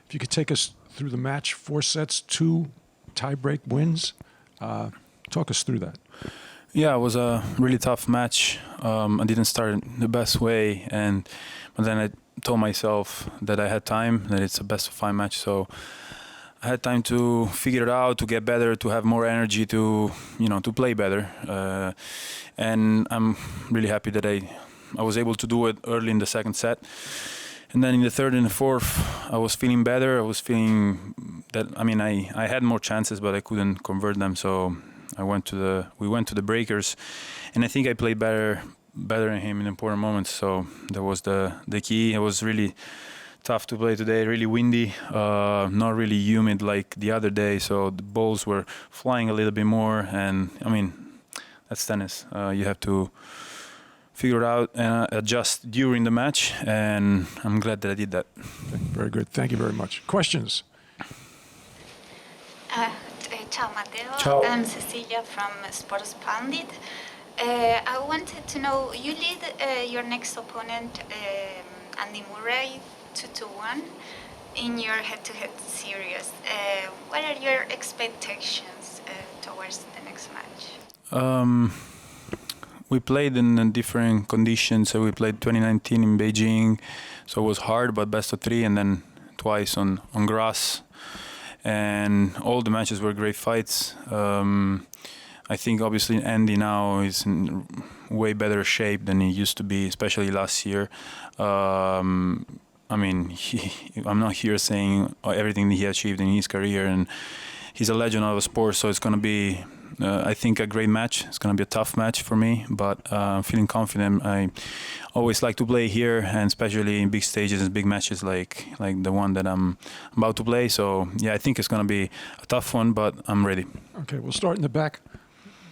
If you could take us through the match, 4 sets, 2 tie-break wins. Talk us through that. Yeah, it was a really tough match. I didn't start the best way, but then I told myself that I had time, that it's a best-of-5 match, so I had time to figure it out, to get better, to have more energy, to play better. And I'm really happy that I was able to do it early in the second set. And then in the third and the fourth, I was feeling better. I was feeling that, I had more chances, but I couldn't convert them. So we went to the breakers, and I think I played better than him in important moments. So that was the key. It was really tough to play today, really windy, not really humid like the other day. So the balls were flying a little bit more, and that's tennis. You have to figure it out and adjust during the match, and I'm glad that I did that. Okay, very good. Thank you very much. Questions? Ciao Matteo. Ciao. I'm Cecilia from Sports Pundit. I wanted to know, you lead your next opponent, Andy Murray, 2-1 in your head-to-head series. What are your expectations towards the next match? We played in different conditions. So we played 2019 in Beijing, so it was hard, but best of 3, and then twice on grass. And all the matches were great fights. I think obviously Andy now is in way better shape than he used to be, especially last year. I'm not here saying everything that he achieved in his career, and he's a legend of the sport, so it's going to be, I think, a great match. It's going to be a tough match for me, but I'm feeling confident. I always like to play here, and especially in big stages and big matches like the one that I'm about to play. So, yeah, I think it's going to be a tough one, but I'm ready. Okay, we'll start in the back.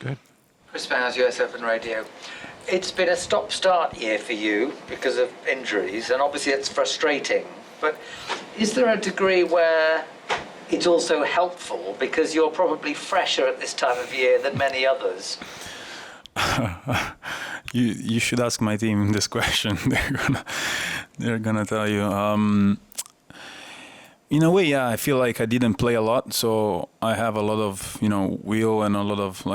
Go ahead. Chris Bowers, US Open Radio. It's been a stop-start year for you because of injuries, and obviously it's frustrating. But is there a degree where it's also helpful because you're probably fresher at this time of year than many others? You should ask my team this question. They're gonna tell you. In a way, yeah, I feel like I didn't play a lot, so I have a lot of will and a lot of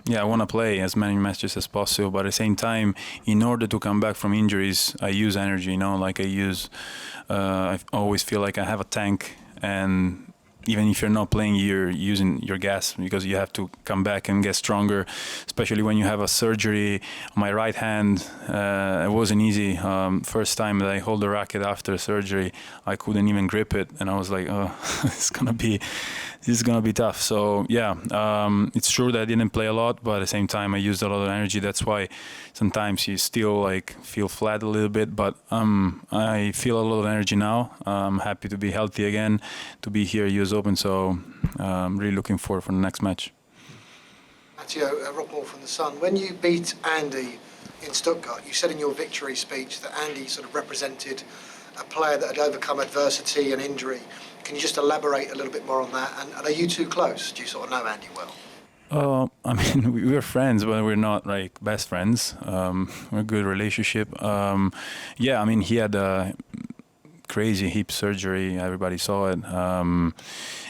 I want to play as many matches as possible. But at the same time, in order to come back from injuries, I use energy. I always feel like I have a tank, and even if you're not playing, you're using your gas because you have to come back and get stronger, especially when you have a surgery on my right hand. It wasn't easy. First time that I hold the racket after surgery, I couldn't even grip it, and I was like, oh, this is gonna be tough. So yeah, it's true that I didn't play a lot, but at the same time I used a lot of energy. That's why sometimes you still feel flat a little bit, but I feel a lot of energy now. I'm happy to be healthy again, to be here at US Open, so I'm really looking forward for the next match. Matteo, Rob Moore from The Sun. When you beat Andy in Stuttgart, you said in your victory speech that Andy sort of represented a player that had overcome adversity and injury. Can you just elaborate a little bit more on that? And are you two close? Do you sort of know Andy well? We were friends, but we're not best friends. We're a good relationship. He had a crazy hip surgery. Everybody saw it.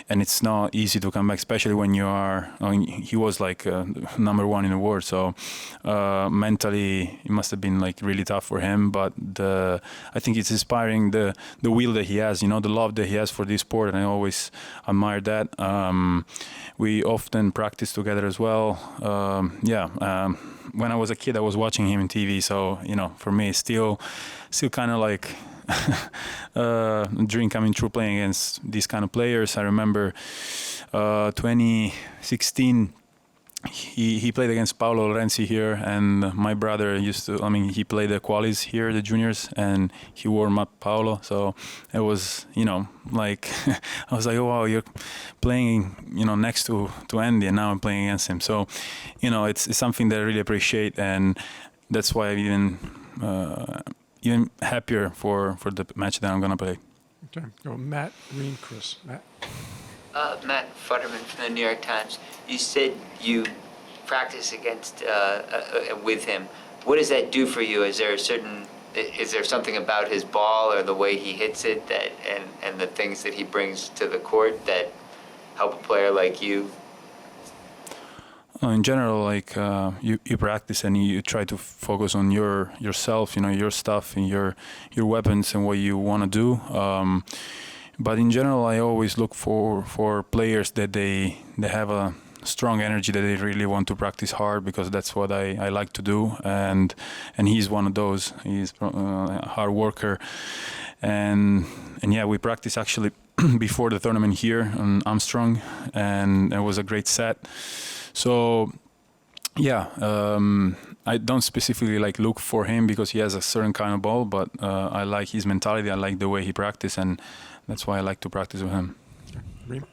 And it's not easy to come back, especially when you are. He was number 1 in the world, so mentally it must have been really tough for him. But I think it's inspiring the will that he has, the love that he has for this sport, and I always admire that. We often practice together as well. When I was a kid, I was watching him on TV, so for me, it's still kind of dream coming true playing against these kind of players. I remember 2016 he played against Paolo Lorenzi here, and my brother he played the qualies here, the juniors, and he warmed up Paolo, so it was I was like, oh wow, you're playing next to Andy, and now I'm playing against him, so it's something that I really appreciate, and that's why I'm even happier for the match that I'm going to play. Okay. Go Matt, Green, Chris. Matt? Matt Futterman from the New York Times. You said you practice with him. What does that do for you? Is there a certain Is there something about his ball or the way he hits it that and the things that he brings to the court that help a player like you? In general, like you practice and you try to focus on yourself, your stuff and your weapons and what you want to do. But in general, I always look for players that they have a strong energy, that they really want to practice hard, because that's what I like to do. And he's one of those. He's a hard worker, and yeah, we practice actually before the tournament here on Armstrong, and it was a great set. So yeah, I don't specifically like look for him because he has a certain kind of ball, but I like his mentality. I like the way he practices, and that's why I like to practice with him. Reem?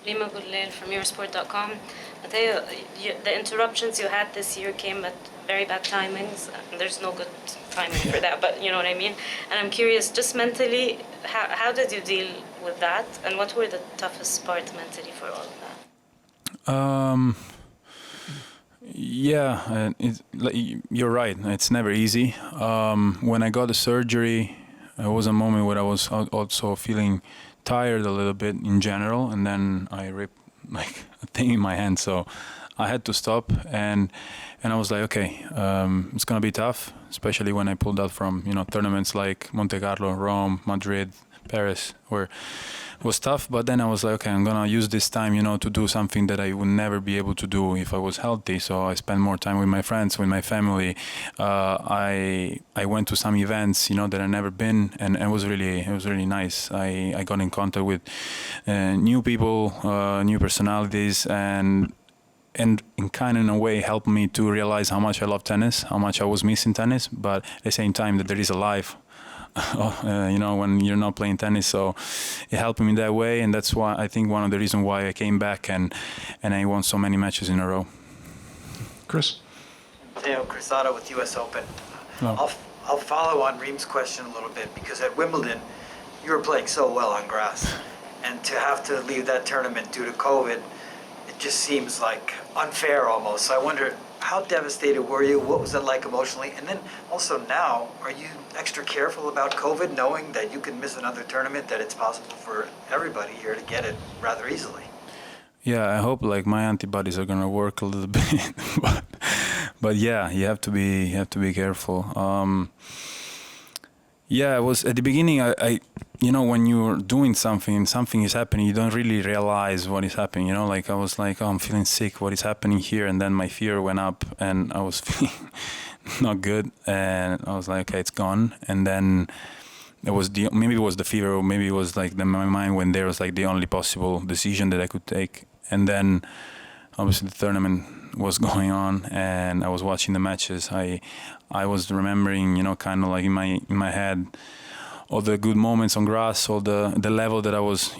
Rima Gulleil from Eurosport.com. Matteo, the interruptions you had this year came at very bad timings. There's no good timing for that, but you know what I mean? And I'm curious, just mentally, how did you deal with that? And what were the toughest parts mentally for all of that? Yeah, you're right. It's never easy. When I got the surgery, it was a moment where I was also feeling tired a little bit in general, and then I ripped like a thing in my hand, so I had to stop, and I was like, okay, it's gonna be tough, especially when I pulled out from tournaments like Monte Carlo, Rome, Madrid, Paris, where it was tough. But then I was like, okay, I'm gonna use this time, to do something that I would never be able to do if I was healthy. So I spent more time with my friends, with my family. I went to some events, that I never been, and it was really nice. I got in contact with new people, new personalities, and in kind of in a way helped me to realize how much I love tennis, how much I was missing tennis, but at the same time that there is a life when you're not playing tennis. So it helped me that way, and that's why I think one of the reasons why I came back and I won so many matches in a row. Chris? Matteo, Chris Otto with US Open. Hello. I'll follow on Reem's question a little bit, because at Wimbledon you were playing so well on grass, and to have to leave that tournament due to COVID, it just seems like unfair almost. So I wonder, how devastated were you? What was it like emotionally? And then also now, are you extra careful about COVID, knowing that you can miss another tournament, that it's possible for everybody here to get it rather easily? Yeah, I hope like my antibodies are gonna work a little bit, but yeah, you have to be careful. Yeah, it was at the beginning. I when you're doing something and something is happening, you don't really realize what is happening. Like I was like, oh, I'm feeling sick. What is happening here? And then my fear went up, and I was feeling not good. And I was like, okay, it's gone. And then maybe it was the fever, or maybe it was like my mind when there was like the only possible decision that I could take. And then obviously the tournament was going on, and I was watching the matches. I was remembering, kind of like in my head, all the good moments on grass, all the level that I was,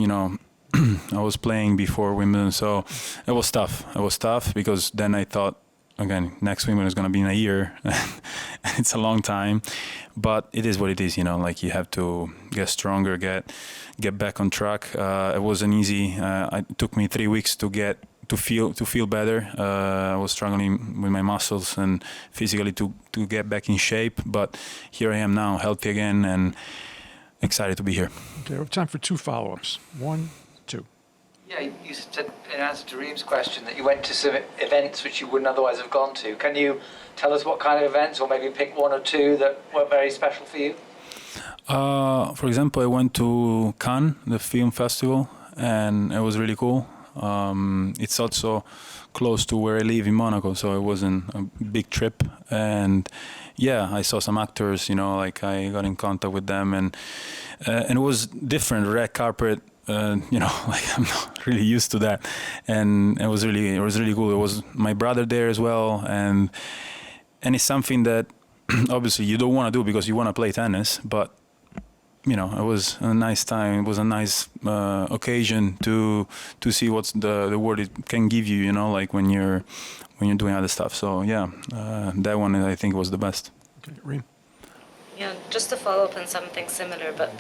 I was playing before Wimbledon. So it was tough. It was tough because then I thought, again, next Wimbledon is going to be in a year. It's a long time, but it is what it is. Like you have to get stronger, get back on track. It wasn't easy. It took me 3 weeks to feel better. I was struggling with my muscles and physically to get back in shape, but here I am now, healthy again, and excited to be here. Okay, we have time for 2 follow-ups. 1, 2. Yeah, you said in answer to Reem's question that you went to some events which you wouldn't otherwise have gone to. Can you tell us what kind of events, or maybe pick 1 or 2 that were very special for you? For example, I went to Cannes, the film festival, and it was really cool. It's also close to where I live in Monaco, so it wasn't a big trip. And yeah, I saw some actors, like I got in contact with them, and it was different, red carpet. Like I'm not really used to that, and it was really cool. It was my brother there as well, and it's something that obviously you don't want to do because you want to play tennis, but it was a nice time. It was a nice occasion to see what's the word it can give you. Like when you're doing other stuff. So yeah, that one I think was the best. Okay, Reem? Yeah, just to follow up on something similar, but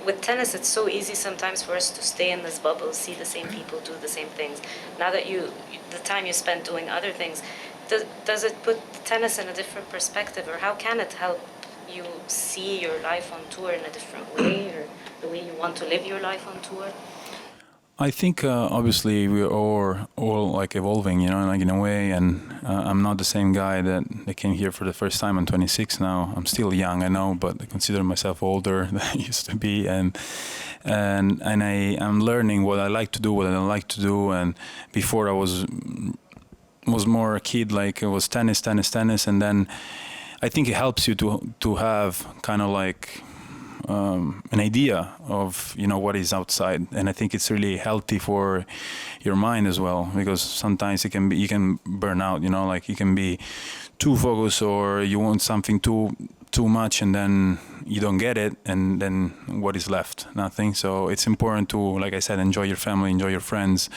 with tennis, it's so easy sometimes for us to stay in this bubble, see the same people, do the same things. Now that the time you spend doing other things, does it put tennis in a different perspective, or how can it help you see your life on tour in a different way, or the way you want to live your life on tour? I think obviously we're all like evolving, you know, like in a way. And I'm not the same guy that came here for the first time. I'm 26 now. I'm still young, I know, but I consider myself older than I used to be. And I'm learning what I like to do, what I don't like to do. And before I was more a kid, like it was tennis, and then I think it helps you to have kind of like an idea of, you know, what is outside, and I think it's really healthy for your mind as well, because sometimes you can burn out, you know, like you can be too focused, or you want something too much, and then you don't get it, and then what is left? Nothing. So it's important to, like I said, enjoy your family, enjoy your friends,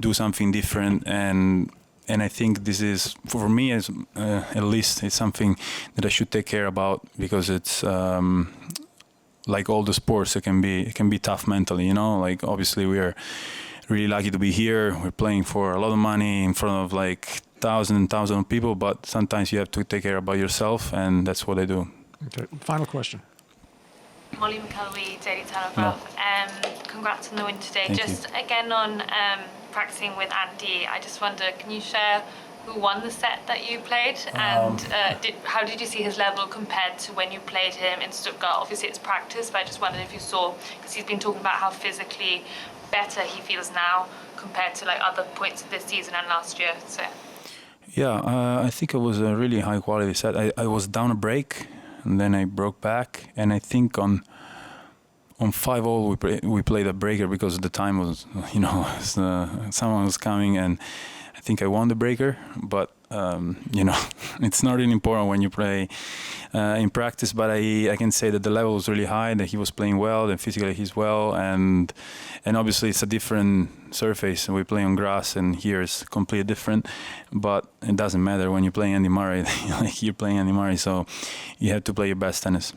do something different, and I think this is, for me, as at least, it's something that I should take care about, because it's like all the sports, it can be tough mentally, you know. Like obviously we are really lucky to be here. We're playing for a lot of money in front of like thousands and thousands of people, but sometimes you have to take care about yourself, and that's what I do. Okay. Final question. Molly McElwee, Daily Telegraph. Congrats on the win today. Thank Just again on practicing with Andy, I just wonder, can you share who won the set that you played, and how did you see his level compared to when you played him in Stuttgart? Obviously it's practice, but I just wondered if you saw, because he's been talking about how physically better he feels now compared to like other points of this season and last year. So Yeah, I think it was a really high quality set. I was down a break, and then I broke back, and I think on 5-all we played a breaker because the time was, you know, someone was coming, and I think I won the breaker. But you know, it's not really important when you play in practice. But I can say that the level was really high, that he was playing well, that physically he's well, and obviously it's a different surface. We play on grass, and here it's completely different. But it doesn't matter when you're playing Andy Murray. Like you're playing Andy Murray, so you have to play your best tennis.